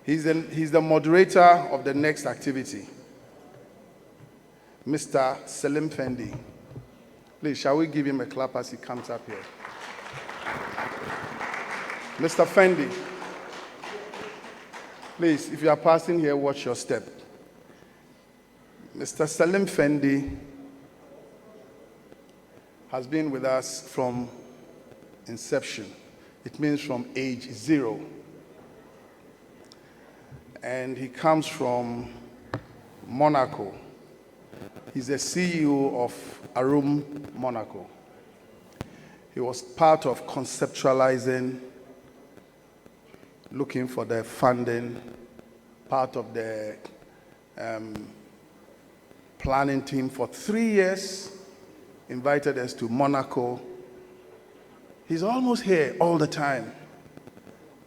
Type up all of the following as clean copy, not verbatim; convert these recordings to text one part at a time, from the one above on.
He's the moderator of the next activity, Mr. Selim Fendi. Please, shall we give him a clap as he comes up here? Mr. Fendi, please, if you are passing here, watch your step. Mr. Selim Fendi has been with us from inception. It means from age 0. And he comes from Monaco. He's the CEO of Arum Monaco. He was part of conceptualizing, looking for the funding, part of the planning team for 3 years, invited us to Monaco. He's almost here all the time.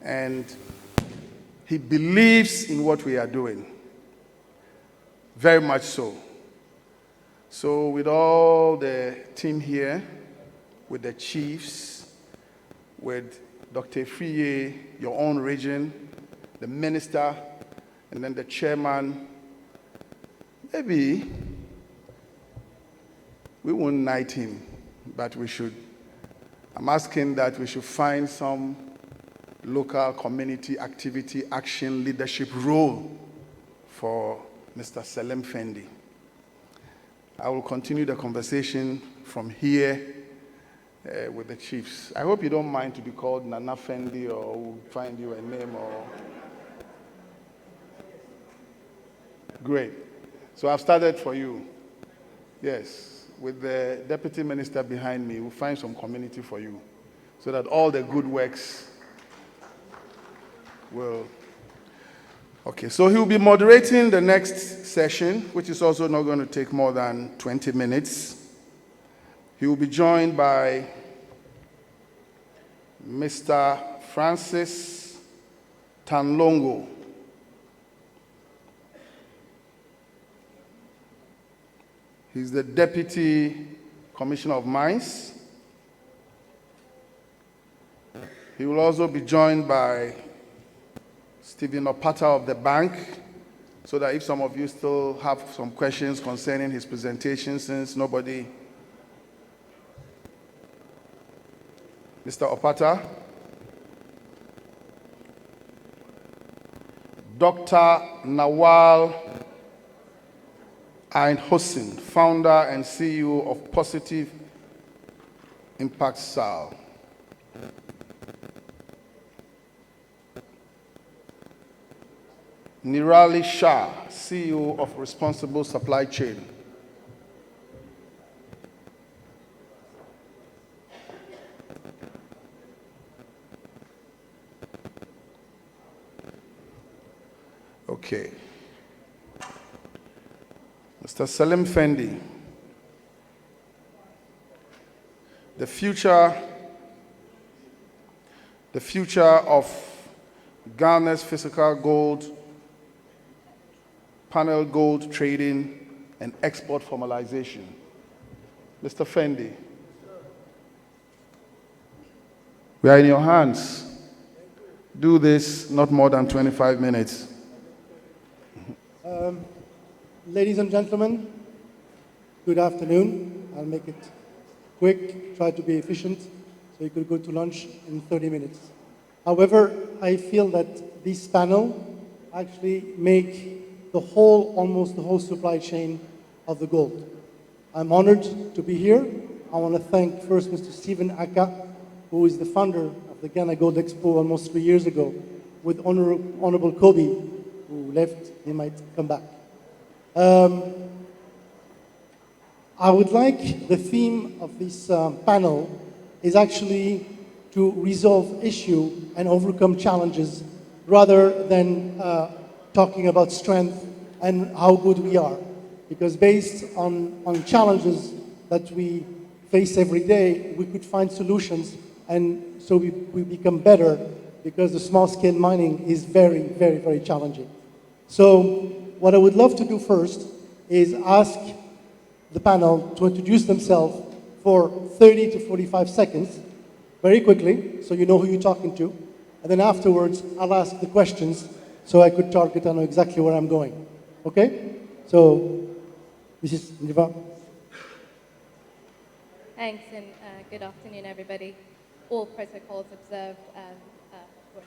And he believes in what we are doing. Very much so. So with all the team here, with the chiefs, with Dr. Friye, your own region, the minister, and then the chairman, maybe we won't knight him, but we should. I'm asking that we should find some local community activity, action, leadership role for Mr. Selim Fendi. I will continue the conversation from here with the chiefs. I hope you don't mind to be called Nana Fendi, or we'll find you a name or... Great. So I've started for you. Yes, with the deputy minister behind me, we'll find some community for you so that all the good works will... Okay, so he'll be moderating the next session, which is also not going to take more than 20 minutes. He will be joined by Mr. Francis Tanlongo. He's the Deputy Commissioner of Mines. He will also be joined by Stephen Opata of the bank, so that if some of you still have some questions concerning his presentation, since nobody... Mr. Opata. Dr. Nawal Ait-Hocine, founder and CEO of Positive Impact Sarl. Nirali Shah, CEO of Responsible Supply Chain. Okay. Mr. Selim Fendi, the future of Ghana's physical gold, panel gold trading and export formalization. Mr. Fendi, we are in your hands. Do this not more than 25 minutes. Ladies and gentlemen, good afternoon. I'll make it quick, try to be efficient, so you could go to lunch in 30 minutes. However, I feel that this panel actually make almost the whole supply chain of the gold. I'm honored to be here. I want to thank first Mr. Stephen Aka, who is the founder of the Ghana Gold Expo almost 3 years ago, with Honorable Kobe, who left. He might come back. I would like the theme of this panel is actually to resolve issue and overcome challenges rather than talking about strength and how good we are. Because based on challenges that we face every day, we could find solutions, and so we become better, because the small-scale mining is very, very, very challenging. So what I would love to do first is ask the panel to introduce themselves for 30 to 45 seconds, very quickly, so you know who you're talking to. And then afterwards, I'll ask the questions so I could target and know exactly where I'm going. Okay? So this is Niva. Thanks, and good afternoon, everybody. All protocols observed, of course.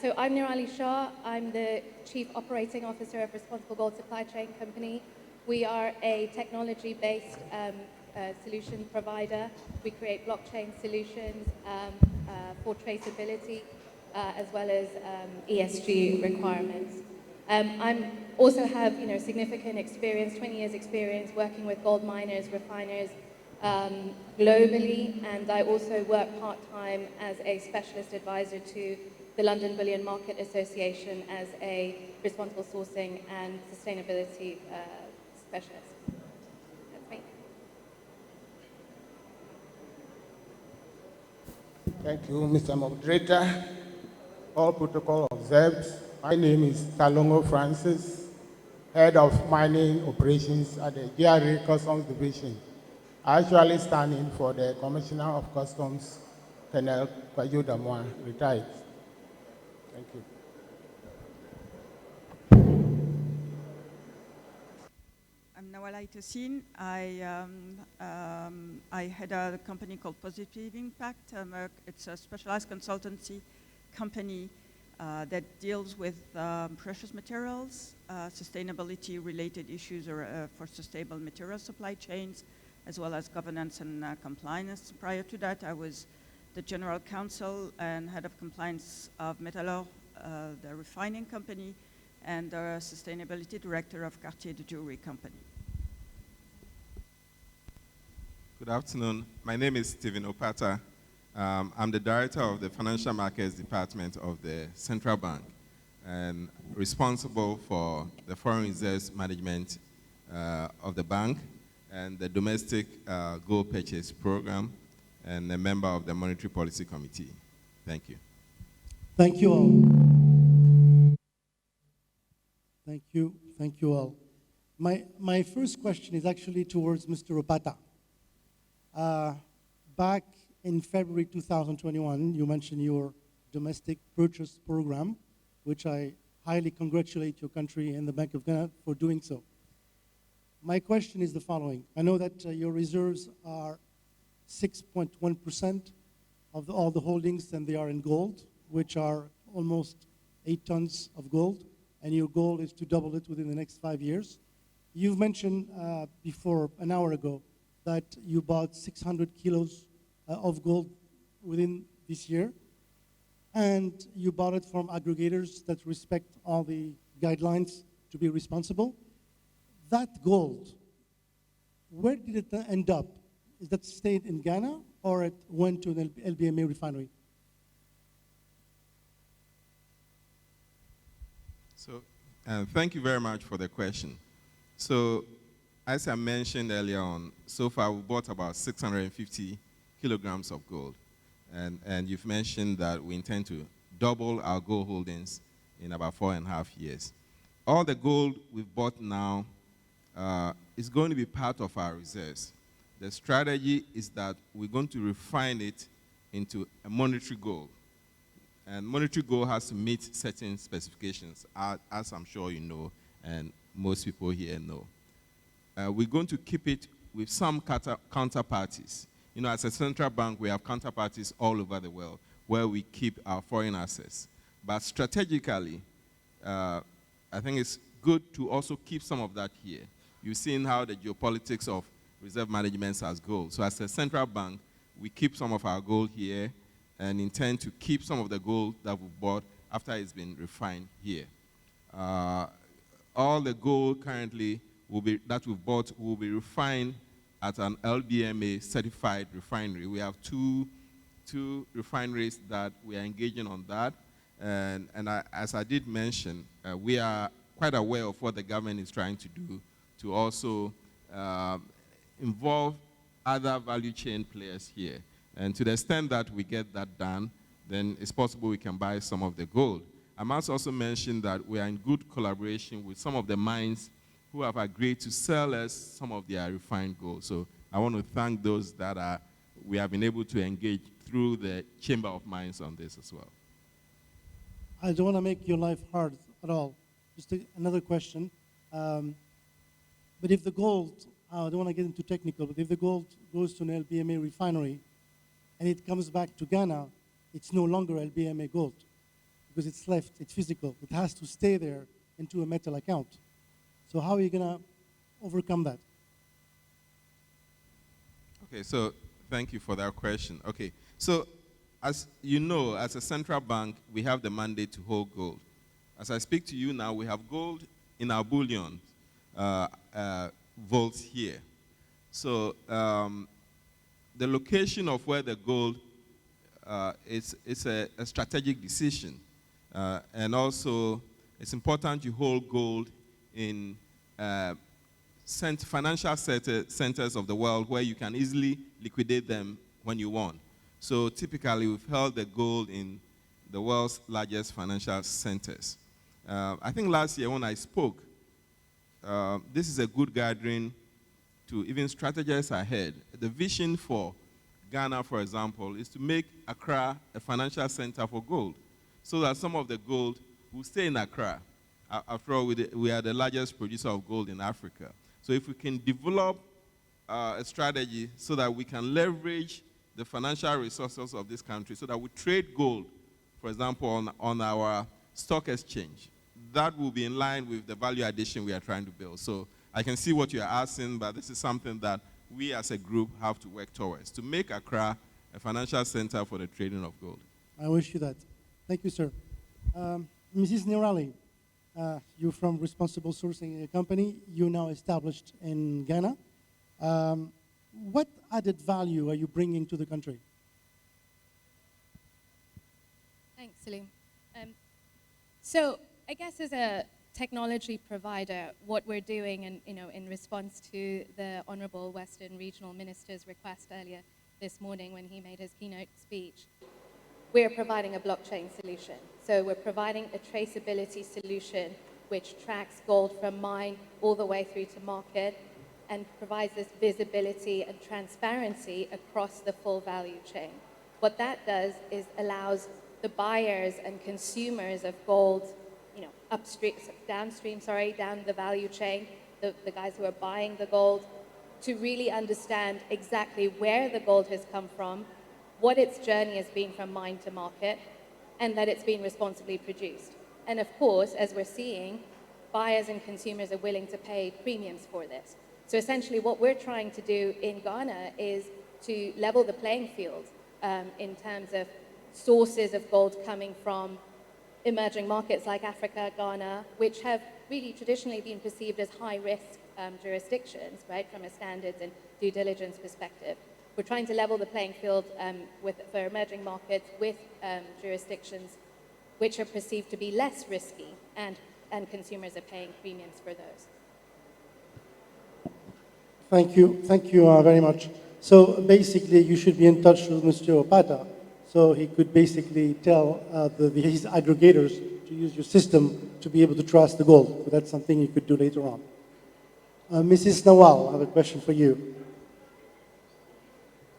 So I'm Nirali Shah. I'm the Chief Operating Officer of Responsible Gold Supply Chain Company. We are a technology-based solution provider. We create blockchain solutions for traceability, as well as ESG requirements. I also have, significant experience, 20 years experience working with gold miners, refiners globally, and I also work part-time as a specialist advisor to the London Bullion Market Association as a responsible sourcing and sustainability specialist. That's me. Thank you, Mr. Moderator. All protocol observed. My name is Tanlongo Francis, Head of Mining Operations at the GRA Customs Division. I actually stand in for the Commissioner of Customs, Colonel Kwajo Damwa, retired. Thank you. I'm Nawal Ait-Hocine. I head a company called Positive Impact. It's a specialized consultancy company that deals with precious materials, sustainability-related issues for sustainable material supply chains, as well as governance and compliance. Prior to that, I was the General Counsel and Head of Compliance of Metalor, the refining company, and the Sustainability Director of Cartier de Jewelry Company. Good afternoon. My name is Stephen Opata. I'm the Director of the Financial Markets Department of the Central Bank and responsible for the foreign reserves management of the bank and the domestic gold purchase program, and a member of the Monetary Policy Committee. Thank you. Thank you all. Thank you all. My first question is actually towards Mr. Opata. Back in February 2021, you mentioned your domestic purchase program, which I highly congratulate your country and the Bank of Ghana for doing so. My question is the following. I know that your reserves are 6.1% of all the holdings, and they are in gold, which are almost 8 tons of gold, and your goal is to double it within the next 5 years. You've mentioned before, an hour ago, that you bought 600 kilos of gold within this year, and you bought it from aggregators that respect all the guidelines to be responsible. That gold, where did it end up? Is that stayed in Ghana, or it went to an LBMA refinery? So, thank you very much for the question. So, as I mentioned earlier on, so far we bought about 650 kilograms of gold. And you've mentioned that we intend to double our gold holdings in about 4.5 years. All the gold we've bought now is going to be part of our reserves. The strategy is that we're going to refine it into a monetary gold. And monetary gold has to meet certain specifications, as I'm sure you know, and most people here know. We're going to keep it with some counterparties. You know, as a central bank, we have counterparties all over the world where we keep our foreign assets. But strategically, I think it's good to also keep some of that here. You've seen how the geopolitics of reserve management has gold. So as a central bank, we keep some of our gold here and intend to keep some of the gold that we bought after it's been refined here. All the gold currently that we've bought will be refined at an LBMA certified refinery. We have two refineries that we are engaging on that. And as I did mention, we are quite aware of what the government is trying to do to also involve other value chain players here. And to the extent that we get that done, then it's possible we can buy some of the gold. I must also mention that we are in good collaboration with some of the mines who have agreed to sell us some of their refined gold. So I want to thank those that we have been able to engage through the Chamber of Mines on this as well. I don't want to make your life hard at all. Just another question. But if the gold, I don't want to get into technical, but if the gold goes to an LBMA refinery and it comes back to Ghana, it's no longer LBMA gold because it's left, it's physical. It has to stay there into a metal account. So how are you going to overcome that? Okay, so thank you for that question. Okay, so as you know, as a central bank, we have the mandate to hold gold. As I speak to you now, we have gold in our bullion vaults here. So the location of where the gold is a strategic decision. And also, it's important you hold gold in financial centers of the world where you can easily liquidate them when you want. So typically, we've held the gold in the world's largest financial centers. I think last year when I spoke, this is a good gathering to even strategize ahead. The vision for Ghana, for example, is to make Accra a financial center for gold so that some of the gold will stay in Accra. After all, we are the largest producer of gold in Africa. So if we can develop a strategy so that we can leverage the financial resources of this country so that we trade gold, for example, on our stock exchange, that will be in line with the value addition we are trying to build. So I can see what you're asking, but this is something that we as a group have to work towards, to make Accra a financial center for the trading of gold. I wish you that. Thank you, sir. Mrs. Nirali, you're from Responsible Sourcing Company. You're now established in Ghana. What added value are you bringing to the country? Thanks, Selim. So I guess as a technology provider, what we're doing in response to the Honorable Western Regional Minister's request earlier this morning when he made his keynote speech, we're providing a blockchain solution. So we're providing a traceability solution which tracks gold from mine all the way through to market and provides this visibility and transparency across the full value chain. What that does is allows the buyers and consumers of gold, down the value chain, the guys who are buying the gold, to really understand exactly where the gold has come from, what its journey has been from mine to market, and that it's been responsibly produced. And of course, as we're seeing, buyers and consumers are willing to pay premiums for this. So essentially what we're trying to do in Ghana is to level the playing field in terms of sources of gold coming from emerging markets like Africa, Ghana, which have really traditionally been perceived as high-risk jurisdictions, right, from a standards and due diligence perspective. We're trying to level the playing field for emerging markets with jurisdictions which are perceived to be less risky, and consumers are paying premiums for those. Thank you very much. So basically, you should be in touch with Mr. Opata, so he could basically tell his aggregators to use your system to be able to trust the gold. So that's something you could do later on. Mrs. Nawal, I have a question for you.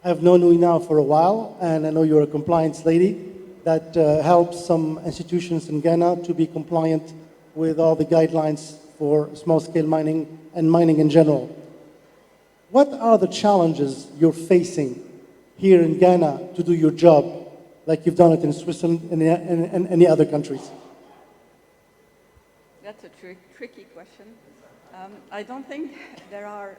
I've known you now for a while, and I know you're a compliance lady that helps some institutions in Ghana to be compliant with all the guidelines for small-scale mining and mining in general. What are the challenges you're facing here in Ghana to do your job, like you've done it in Switzerland and any other countries? That's a tricky question. I don't think there are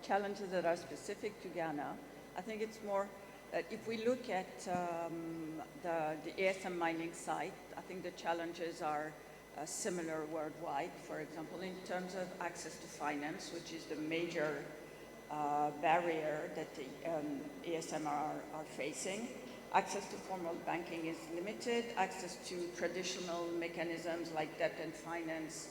challenges that are specific to Ghana. I think it's more that if we look at the ASM mining site, I think the challenges are similar worldwide. For example, in terms of access to finance, which is the major barrier that the ASM are facing. Access to formal banking is limited. Access to traditional mechanisms like debt and finance,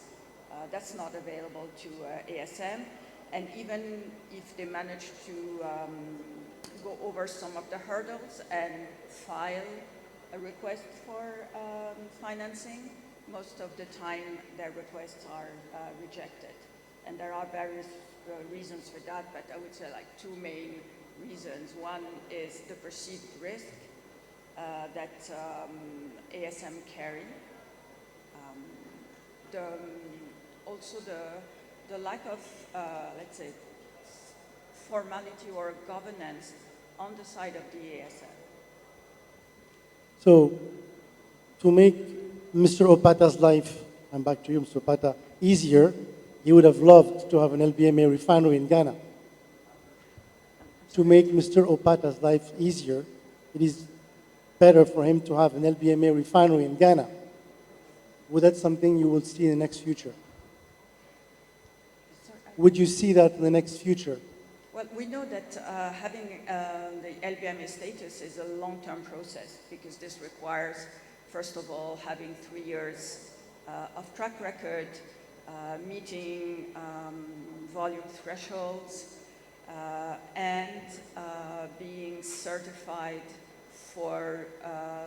that's not available to ASM. And even if they manage to go over some of the hurdles and file a request for financing, most of the time their requests are rejected. And there are various reasons for that, but I would say like two main reasons. One is the perceived risk that ASM carry also the lack of, let's say, formality or governance on the side of the ASF. So, to make Mr. Opata's life, and back to you, Mr. Opata, easier, he would have loved to have an LBMA refinery in Ghana. To make Mr. Opata's life easier, it is better for him to have an LBMA refinery in Ghana. Would that something you will see in the next future? Would you see that in the next future? Well, we know that having the LBMA status is a long-term process because this requires, first of all, having 3 years of track record, meeting volume thresholds, and being certified for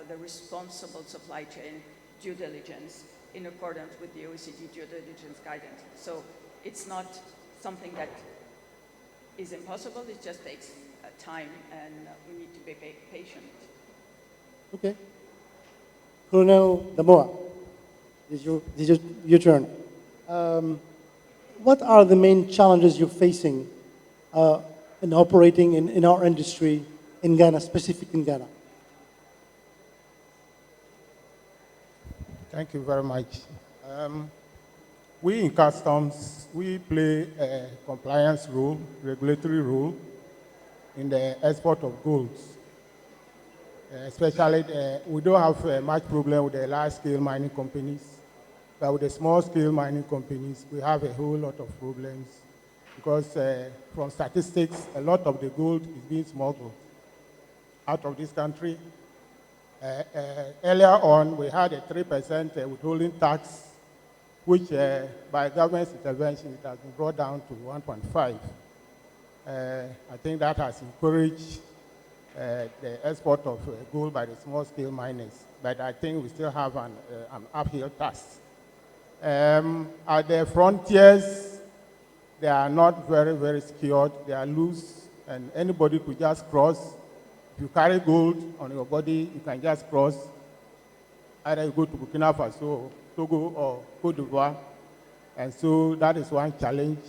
the responsible supply chain due diligence in accordance with the OECD due diligence guidance. So it's not something that is impossible, it just takes time and we need to be patient. Okay. Colonel Damoa, your turn. What are the main challenges you're facing in operating in our industry in Ghana, specific in Ghana? Thank you very much. We in customs, we play a compliance role, regulatory role in the export of goods. Especially, we don't have much problem with the large-scale mining companies, but with the small-scale mining companies, we have a whole lot of problems because from statistics, a lot of the gold is being smuggled out of this country. Earlier on, we had a 3% withholding tax, which by government's intervention, it has been brought down to 1.5. I think that has encouraged the export of gold by the small-scale miners, but I think we still have an uphill task. At the frontiers, they are not very, very secured. They are loose, and anybody could just cross. If you carry gold on your body, you can just cross. Either you go to Burkina Faso, Togo, or Cote d'Ivoire. And so that is one challenge.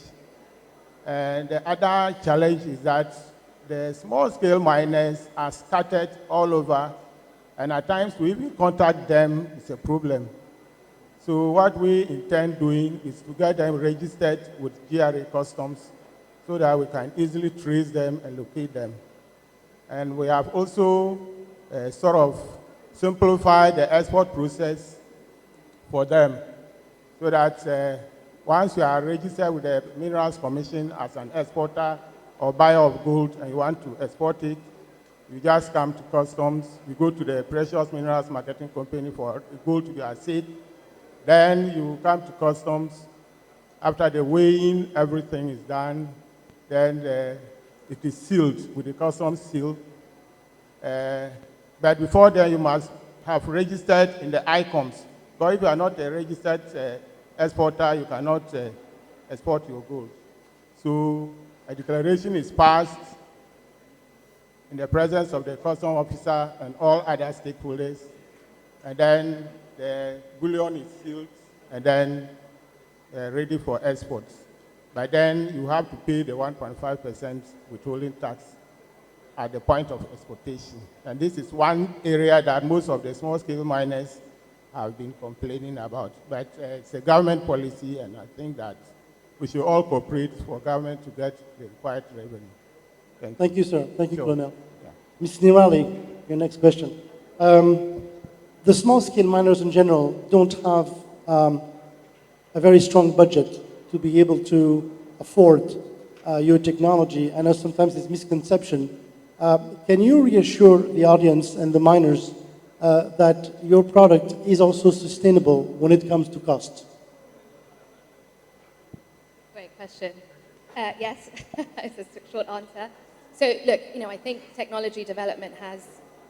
And the other challenge is that the small-scale miners are scattered all over, and at times to even contact them is a problem. So what we intend doing is to get them registered with GRA Customs so that we can easily trace them and locate them. And we have also sort of simplified the export process for them so that once you are registered with the Minerals Commission as an exporter or buyer of gold and you want to export it, you just come to customs, you go to the Precious Minerals Marketing Company for gold to be assayed. Then you come to customs. After the weighing, everything is done. Then it is sealed with the customs seal. But before then, you must have registered in the ICOMS. But if you are not a registered exporter, you cannot export your gold. So a declaration is passed in the presence of the customs officer and all other stakeholders. And then the bullion is sealed and then ready for export. By then, you have to pay the 1.5% withholding tax at the point of exportation. And this is one area that most of the small-scale miners have been complaining about. But it's a government policy, and I think that we should all cooperate for government to get the required revenue. Thank you, sir. Thank you, Sure. Colonel. Yeah. Ms. Nirali, your next question. The small-scale miners in general don't have a very strong budget to be able to afford your technology. I know sometimes there's misconception. Can you reassure the audience and the miners that your product is also sustainable when it comes to cost? Great question. Yes, it's a short answer. So look, I think technology development has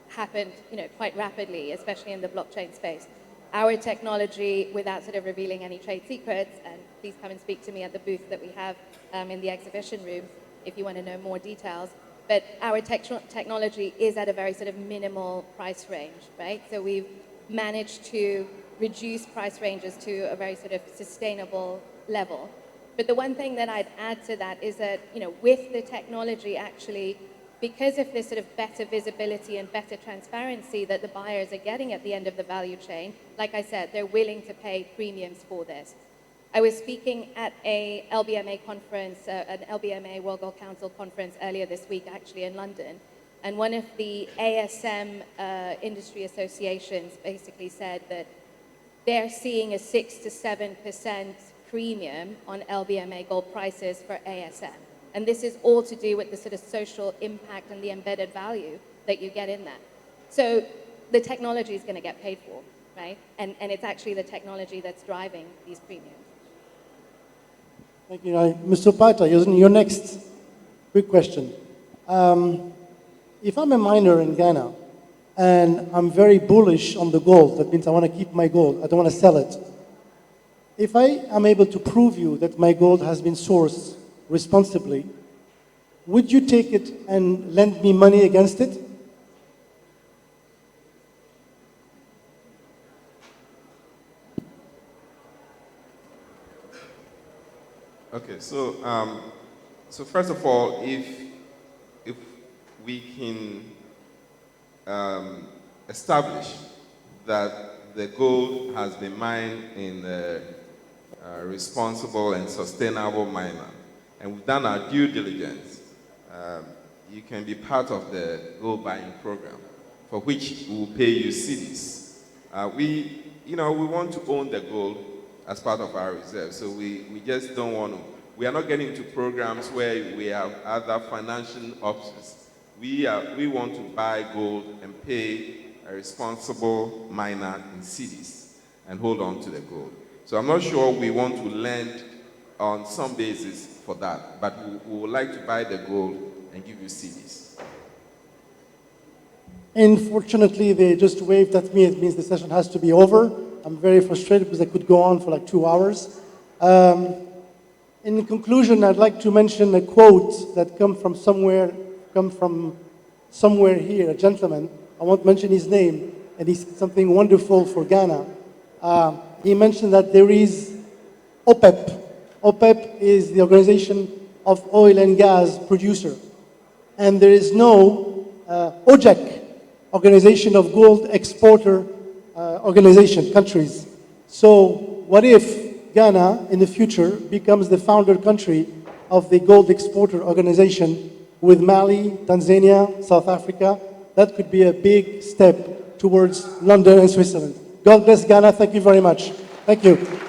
happened, quite rapidly, especially in the blockchain space. Our technology, without sort of revealing any trade secrets, and please come and speak to me at the booth that we have in the exhibition room if you want to know more details. But our technology is at a very sort of minimal price range, right? So we've managed to reduce price ranges to a very sort of sustainable level. But the one thing that I'd add to that is that, with the technology actually, because of this sort of better visibility and better transparency that the buyers are getting at the end of the value chain, like I said, they're willing to pay premiums for this. I was speaking at a LBMA conference, an LBMA World Gold Council conference earlier this week, actually in London, and one of the ASM industry associations basically said that they're seeing a 6 to 7% premium on LBMA gold prices for ASM. And this is all to do with the sort of social impact and the embedded value that you get in that. So the technology is going to get paid for, right? And it's actually the technology that's driving these premiums. Thank you. Mr. Opata, your next quick question. If I'm a miner in Ghana and I'm very bullish on the gold, that means I want to keep my gold, I don't want to sell it. If I am able to prove you that my gold has been sourced responsibly, would you take it and lend me money against it? Okay, so first of all, if we can establish that the gold has been mined in a responsible and sustainable manner, and we've done our due diligence, you can be part of the gold buying program, for which we will pay you cedis. We want to own the gold as part of our reserve, so we just don't want to. We are not getting into programs where we have other financial options. We want to buy gold and pay a responsible miner in cedis and hold on to the gold. So I'm not sure we want to lend on some basis for that, but we would like to buy the gold and give you cedis. Unfortunately, they just waved at me. It means the session has to be over. I'm very frustrated because I could go on for like 2 hours. In conclusion, I'd like to mention a quote that come from somewhere here, a gentleman. I won't mention his name, and he's something wonderful for Ghana. He mentioned that there is OPEP. OPEP is the Organization of Oil and Gas Producer. And there is no OJEC, Organization of Gold Exporter Organization, countries. So what if Ghana in the future becomes the founder country of the Gold Exporter Organization with Mali, Tanzania, South Africa? That could be a big step towards London and Switzerland. God bless Ghana. Thank you very much. Thank you.